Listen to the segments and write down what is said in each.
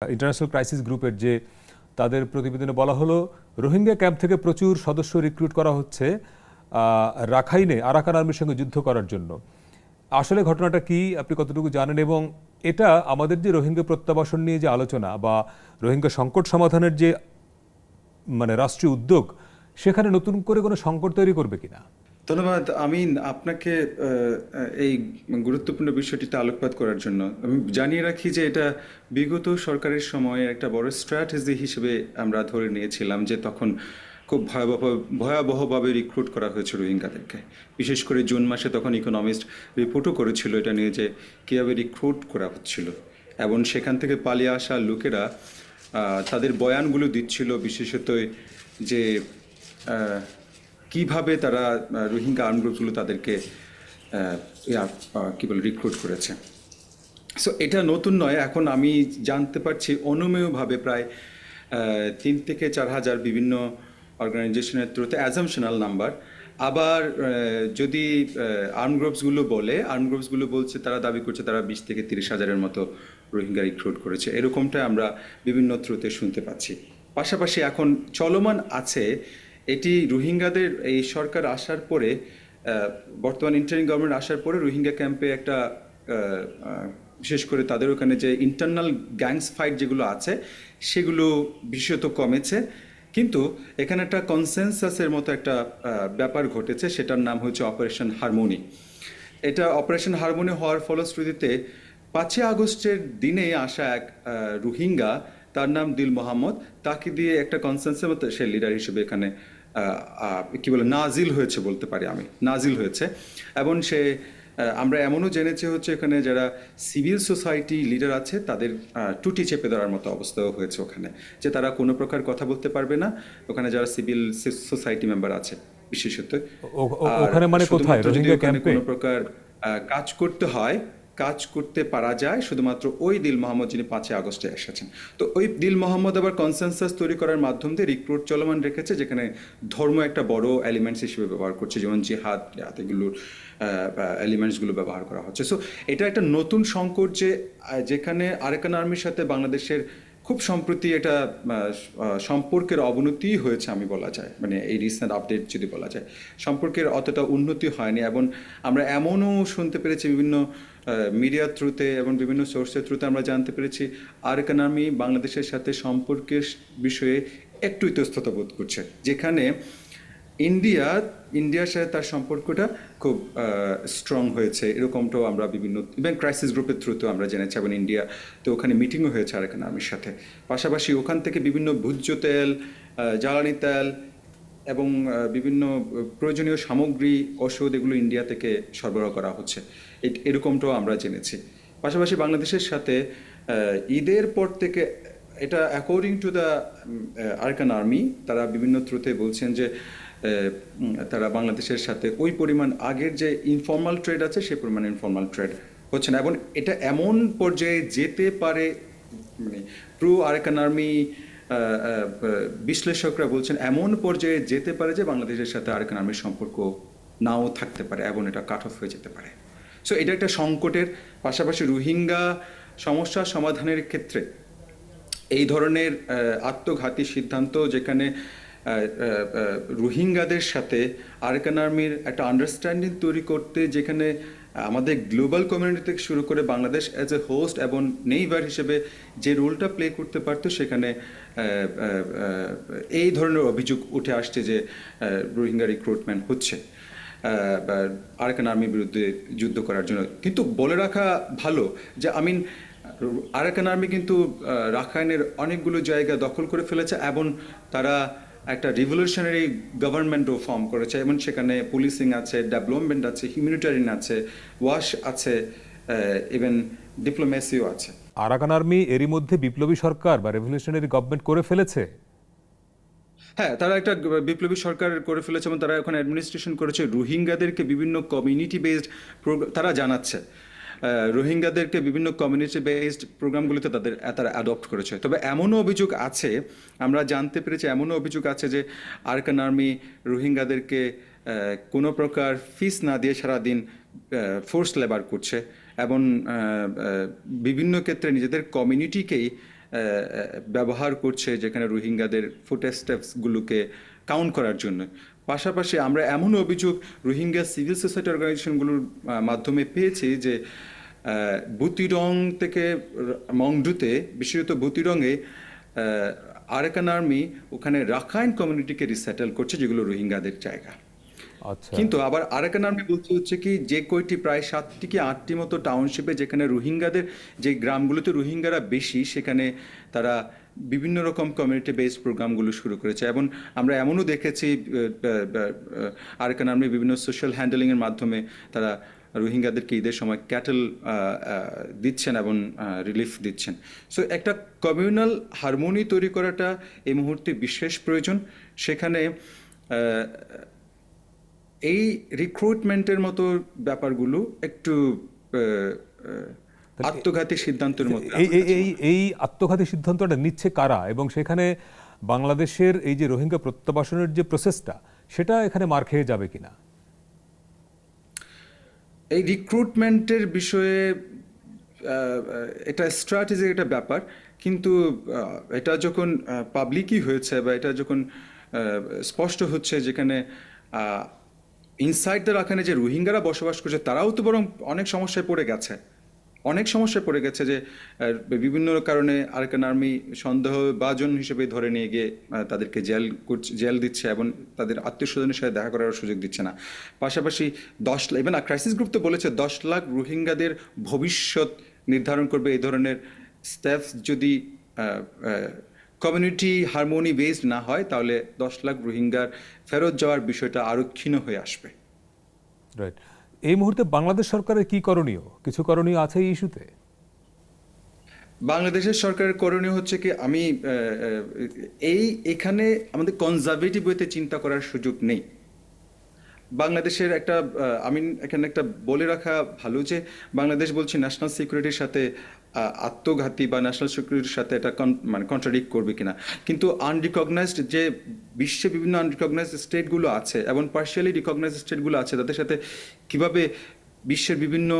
International crisis গ্রুপের যে তাদের প্রতিবেদনে বলা হলো রোহিঙ্গা ক্যাম্প থেকে প্রচুর সদস্য রিক্রুট করা হচ্ছে রাখাইনে আরাকান আর্মির সঙ্গে যুদ্ধ করার জন্য। আসলে ঘটনাটা কি, আপনি কতটুকু জানেন, এবং এটা আমাদের যে রোহিঙ্গা প্রত্যাবাসন নিয়ে যে আলোচনা বা রোহিঙ্গা সংকট সমাধানের যে রাষ্ট্রীয় উদ্যোগ, সেখানে নতুন করে কোনো সংকট তৈরি করবে কিনা? ধন্যবাদ আমিন আপনাকে এই গুরুত্বপূর্ণ বিষয়টিতে আলোকপাত করার জন্য। আমি জানিয়ে রাখি যে এটা বিগত সরকারের সময়ে একটা বড় স্ট্র্যাটেজি হিসেবে আমরা ধরে নিয়েছিলাম যে তখন খুব ভয়াবহভাবে রিক্রুট করা হয়েছে রোহিঙ্গাদেরকে। বিশেষ করে জুন মাসে তখন ইকোনমিস্ট রিপোর্টও করেছিল এটা নিয়ে যে কীভাবে রিক্রুট করা হচ্ছিল, এবং সেখান থেকে পালিয়ে আসা লোকেরা তাদের বয়ানগুলো দিচ্ছিল, বিশেষত যে কিভাবে তারা রোহিঙ্গা আর্ম গ্রুপগুলো তাদেরকে কী বলে রিক্রুট করেছে। সো এটা নতুন নয়, এখন আমি জানতে পারছি অনুমেয়ভাবে প্রায় 3 থেকে 4 হাজার বিভিন্ন অর্গানাইজেশনের থ্রুতে অ্যাজামশনাল নাম্বার। আবার যদি আর্ম গ্রুপসগুলো বলছে, তারা দাবি করছে তারা 20 থেকে 30 হাজারের মতো রোহিঙ্গা রিক্রুট করেছে, এরকমটা আমরা বিভিন্ন থ্রুতে শুনতে পাচ্ছি। পাশাপাশি এখন চলমান আছে এটি রোহিঙ্গাদের এই সরকার আসার পরে, বর্তমান ইন্টারিম গভর্নমেন্ট আসার পরে রোহিঙ্গা ক্যাম্পে একটা বিশেষ করে তাদের ওখানে যে ইন্টারনাল গ্যাংস ফাইট যেগুলো আছে সেগুলো বিশেষত কমেছে। কিন্তু এখানে একটা কনসেনসাসের মতো একটা ব্যাপার ঘটেছে, সেটার নাম হচ্ছে অপারেশন হারমোনি। এটা অপারেশন হারমোনি হওয়ার ফলশ্রুতিতে 5 আগস্টের দিনে আসা এক রোহিঙ্গা, তার নাম দিল মোহাম্মদ, তাকে দিয়ে একটা কনসেন্সাসের মতো সে লিডার হিসেবে এখানে কী বলে নাজিল হয়েছে বলতে পারি আমি, নাজিল হয়েছে। এবং সে আমরা এমনও জেনেছি হচ্ছে এখানে যারা সিভিল সোসাইটি লিডার আছে তাদের টুটি চেপে ধরার মতো অবস্থাও হয়েছে ওখানে, যে তারা কোনো প্রকার কথা বলতে পারবে না ওখানে যারা সিভিল সোসাইটি মেম্বার আছে বিশেষত। ওখানে কোথায় রোহিঙ্গা ক্যাম্পে কোনো প্রকার কাজ করতে পারা যায় শুধুমাত্র ওই দিল মোহাম্মদ যিনি 5 আগস্টে এসেছেন। তো ওই দিল মোহাম্মদ আবার কনসেনসাস তৈরি করার মাধ্যম দিয়ে রিক্রুট চলমান রেখেছে, যেখানে ধর্ম একটা বড় এলিমেন্টস হিসেবে ব্যবহার করছে, যেমন জিহাদ এগুলোর এলিমেন্টসগুলো ব্যবহার করা হচ্ছে। সো এটা একটা নতুন সংকট যে যেখানে আরাকান আর্মির সাথে বাংলাদেশের খুব সম্প্রতি এটা সম্পর্কের অবনতি হয়েছে আমি বলা যায়, এই রিসেন্ট আপডেট যদি বলা যায়, সম্পর্কের অতটা উন্নতি হয়নি। এবং আমরা এমনও শুনতে পেরেছি বিভিন্ন মিডিয়ার থ্রুতে এবং বিভিন্ন সোর্সের থ্রুতে আমরা জানতে পেরেছি আরাকান আর্মি বাংলাদেশের সাথে সম্পর্কের বিষয়ে একটু ইতস্ততা বোধ করছে, যেখানে ইন্ডিয়ার সাথে তার সম্পর্কটা খুব স্ট্রং হয়েছে, এরকমটাও আমরা বিভিন্ন ইভেন ক্রাইসিস গ্রুপের থ্রুতেও আমরা জেনেছি। এবং ইন্ডিয়া তো ওখানে মিটিংও হয়েছে আরাকান আর্মির সাথে। পাশাপাশি ওখান থেকে বিভিন্ন ভোজ্য তেল, জ্বালানি তেল এবং বিভিন্ন প্রয়োজনীয় সামগ্রী, ওষুধ এগুলো ইন্ডিয়া থেকে সরবরাহ করা হচ্ছে, এরকমটাও আমরা জেনেছি। পাশাপাশি বাংলাদেশের সাথে ঈদের পর থেকে এটা according to the Arakan army, তারা বিভিন্ন থ্রুতে বলছেন যে তারা বাংলাদেশের সাথে ওই পরিমাণ আগের যে ইনফর্মাল ট্রেড আছে সে পরিমাণ ইনফর্মাল ট্রেড হচ্ছে না। এবং এটা এমন পর্যায়ে যেতে পারে, প্রো আরাকান আর্মি বিশ্লেষকরা বলছেন এমন পর্যায়ে যেতে পারে যে বাংলাদেশের সাথে আরাকান আর্মির সম্পর্ক নাও থাকতে পারে এবং এটা কাট অফ হয়ে যেতে পারে। সো এটা একটা সংকটের। পাশাপাশি রোহিঙ্গা সমস্যা সমাধানের ক্ষেত্রে এই ধরনের আত্মঘাতী সিদ্ধান্ত, যেখানে রোহিঙ্গাদের সাথে আরাকান আর্মির একটা আন্ডারস্ট্যান্ডিং তৈরি করতে, যেখানে আমাদের গ্লোবাল কমিউনিটি থেকে শুরু করে বাংলাদেশ অ্যাজ এ হোস্ট এবং নেইবার হিসেবে যে রোলটা প্লে করতে পারতো, সেখানে এই ধরনের অভিযোগ উঠে আসছে যে রোহিঙ্গা রিক্রুটমেন্ট হচ্ছে আরাকান আর্মির বিরুদ্ধে যুদ্ধ করার জন্য। কিন্তু বলে রাখা ভালো যে আরাকান আর্মি কিন্তু রাখাইনের অনেকগুলো জায়গা দখল করে ফেলেছে এবং তারা একটা রিভলিউশনারি গভর্নমেন্টও ফর্ম করেছে, এবং সেখানে পুলিশিং আছে, ডেভেলপমেন্ট আছে, হিউম্যানিটেরিয়ান আছে, ওয়াশ আছে, ইভেন ডিপ্লোমেসিও আছে। আরাকান আর্মি এরই মধ্যে বিপ্লবী সরকার বা রেভলিউশনারি গভর্নমেন্ট করে ফেলেছে। হ্যাঁ, তারা একটা বিপ্লবী সরকার করে ফেলেছে এবং তারা এখন অ্যাডমিনিস্ট্রেশন করেছে। রোহিঙ্গাদেরকে বিভিন্ন কমিউনিটি বেসড প্রোগ্রাম তারা জানাচ্ছে, রোহিঙ্গাদেরকে বিভিন্ন কমিউনিটি বেসড প্রোগ্রামগুলিতে তারা অ্যাডপ্ট করেছে। তবে এমনও অভিযোগ আছে, আমরা জানতে পেরেছি এমনও অভিযোগ আছে যে আরাকান আর্মি রোহিঙ্গাদেরকে কোনো প্রকার ফিস না দিয়ে সারাদিন ফোর্স লেবার করছে এবং বিভিন্ন ক্ষেত্রে নিজেদের কমিউনিটিকেই ব্যবহার করছে, যেখানে রোহিঙ্গাদের ফুটস্টেপসগুলোকে কাউন্ট করার জন্য। পাশাপাশি আমরা এমন অভিযোগ রোহিঙ্গা সিভিল সোসাইটি অর্গানাইজেশনগুলোর মাধ্যমে পেয়েছি যে বুতিরং থেকে মংডুতে, বিশেষত বুতিরংয়ে আরাকান আর্মি ওখানে রাখাইন কমিউনিটিকে রিসেটেল করছে, যেগুলো রোহিঙ্গাদের জায়গা। আচ্ছা, কিন্তু আবার আরাকান আর্মি বলতে হচ্ছে কি, যে কয়টি প্রায় 7টি কি 8টি মতো টাউনশিপে যেখানে রোহিঙ্গাদের, যে গ্রামগুলোতে রোহিঙ্গারা বেশি, সেখানে তারা বিভিন্ন রকম কমিউনিটি বেসড প্রোগ্রামগুলো শুরু করেছে। এবং আমরা এমনও দেখেছি আরাকান আর্মি বিভিন্ন সোশ্যাল হ্যান্ডেলিংয়ের মাধ্যমে তারা রোহিঙ্গাদেরকে ঈদের সময় ক্যাটেল দিচ্ছেন এবং রিলিফ দিচ্ছেন। সো একটা কমিউনাল হারমোনি তৈরি করাটা এই মুহূর্তে বিশেষ প্রয়োজন। সেখানে এই রিক্রুটমেন্টের মতো ব্যাপারগুলো একটু আত্মঘাতী সিদ্ধান্তের মতো। এই আত্মঘাতী সিদ্ধান্তটা নিচ্ছে কারা, এবং সেখানে বাংলাদেশের এই যে রোহিঙ্গা প্রত্যাবাসনের যে প্রসেসটা, সেটা এখানে মার খেয়ে যাবে কিনা? এই রিক্রুটমেন্টের বিষয়ে এটা স্ট্র্যাটেজিক একটা ব্যাপার, কিন্তু এটা যখন পাবলিকই হয়েছে বা এটা যখন স্পষ্ট হচ্ছে, যেখানে ইনসাইড দ্য রাখানে যে রোহিঙ্গারা বসবাস করছে, তারাও তো বরং অনেক সমস্যায় পড়ে গেছে, যে বিভিন্ন কারণে আরাকান আর্মি সন্দেহভাজন হিসেবে ধরে নিয়ে গিয়ে তাদেরকে জেল দিচ্ছে এবং তাদের আত্মীয় স্বজনের সাথে দেখা করার সুযোগ দিচ্ছে না। পাশাপাশি 10 লাখ, ইভেন ক্রাইসিস গ্রুপ তো বলেছে 10 লাখ রোহিঙ্গাদের ভবিষ্যৎ নির্ধারণ করবে এই ধরনের স্টেপস যদি কমিউনিটি হারমোনি বেসড না হয়, তাহলে 10 লাখ রোহিঙ্গার ফেরত যাওয়ার বিষয়টা আরো ক্ষীণ হয়ে আসবে। রাইট। এই মুহূর্তে বাংলাদেশ সরকারের কি করণীয়? কিছু করণীয় আছে এই ইস্যুতে? বাংলাদেশের সরকারের করণীয় হচ্ছে কি, আমি এখানে আমাদের কনজারভেটিভ ওয়েতে চিন্তা করার সুযোগ নেই। বাংলাদেশের একটা আমি এখানে একটা বলে রাখা ভালো যে বাংলাদেশ বলছি ন্যাশনাল সিকিউরিটির সাথে আত্মঘাতী বা ন্যাশনাল সিকিউরিটির সাথে এটা মানে কন্ট্রাডিক্ট করবে কিনা, কিন্তু আনরিকগনাইজড যে বিশ্বে বিভিন্ন আনরিকগনাইজড স্টেটগুলো আছে এবং পার্শিয়ালি রিকগনাইজড স্টেটগুলো আছে, তাদের সাথে কিভাবে বিশ্বের বিভিন্ন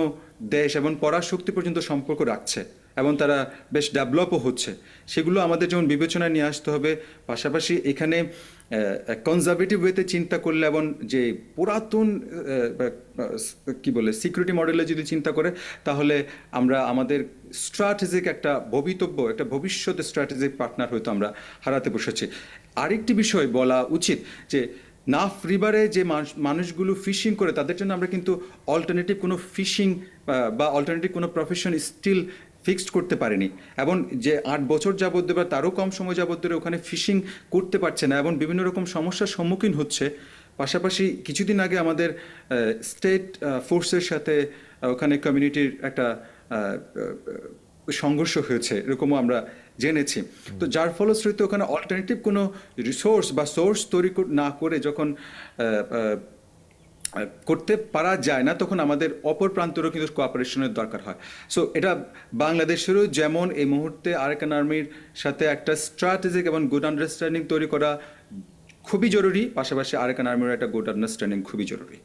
দেশ এবং পরাশক্তি পর্যন্ত সম্পর্ক রাখছে এবং তারা বেশ ডেভেলপও হচ্ছে, সেগুলো আমাদের যেমন বিবেচনায় নিয়ে আসতে হবে। পাশাপাশি এখানে কনজারভেটিভ ওয়েতে চিন্তা করলে এবং যে পুরাতন কি বলে সিকিউরিটি মডেলে যদি চিন্তা করে, তাহলে আমরা আমাদের স্ট্র্যাটেজিক একটা ভবিষ্যৎ স্ট্র্যাটেজিক পার্টনার হয়তো আমরা হারাতে বসেছি। আরেকটি বিষয় বলা উচিত যে নাফ রিভারে যে মানুষগুলো ফিশিং করে, তাদের জন্য আমরা কিন্তু অল্টারনেটিভ কোনো ফিশিং বা অল্টারনেটিভ কোনো প্রফেশন স্টিল ফিক্সড করতে পারেনি, এবং যে 8 বছর যাবত বা তারও কম সময় যাবত ধরে ওখানে ফিশিং করতে পারছে না এবং বিভিন্ন রকম সমস্যার সম্মুখীন হচ্ছে। পাশাপাশি কিছুদিন আগে আমাদের স্টেট ফোর্সের সাথে ওখানে কমিউনিটির একটা সংঘর্ষ হয়েছে, এরকমও আমরা জেনেছি। তো যার ফলশ্রুতিতে ওখানে অল্টারনেটিভ কোনো রিসোর্স বা সোর্স তৈরি না করে যখন করতে পারা যায় না, তখন আমাদের অপর প্রান্তেরও কিন্তু কোঅপারেশনের দরকার হয়। সো এটা বাংলাদেশেরও যেমন এই মুহূর্তে আরাকান আর্মির সাথে একটা স্ট্র্যাটেজিক এবং গুড আন্ডারস্ট্যান্ডিং তৈরি করা খুবই জরুরি, পাশাপাশি আরাকান আর্মির একটা গুড আন্ডারস্ট্যান্ডিং খুবই জরুরি।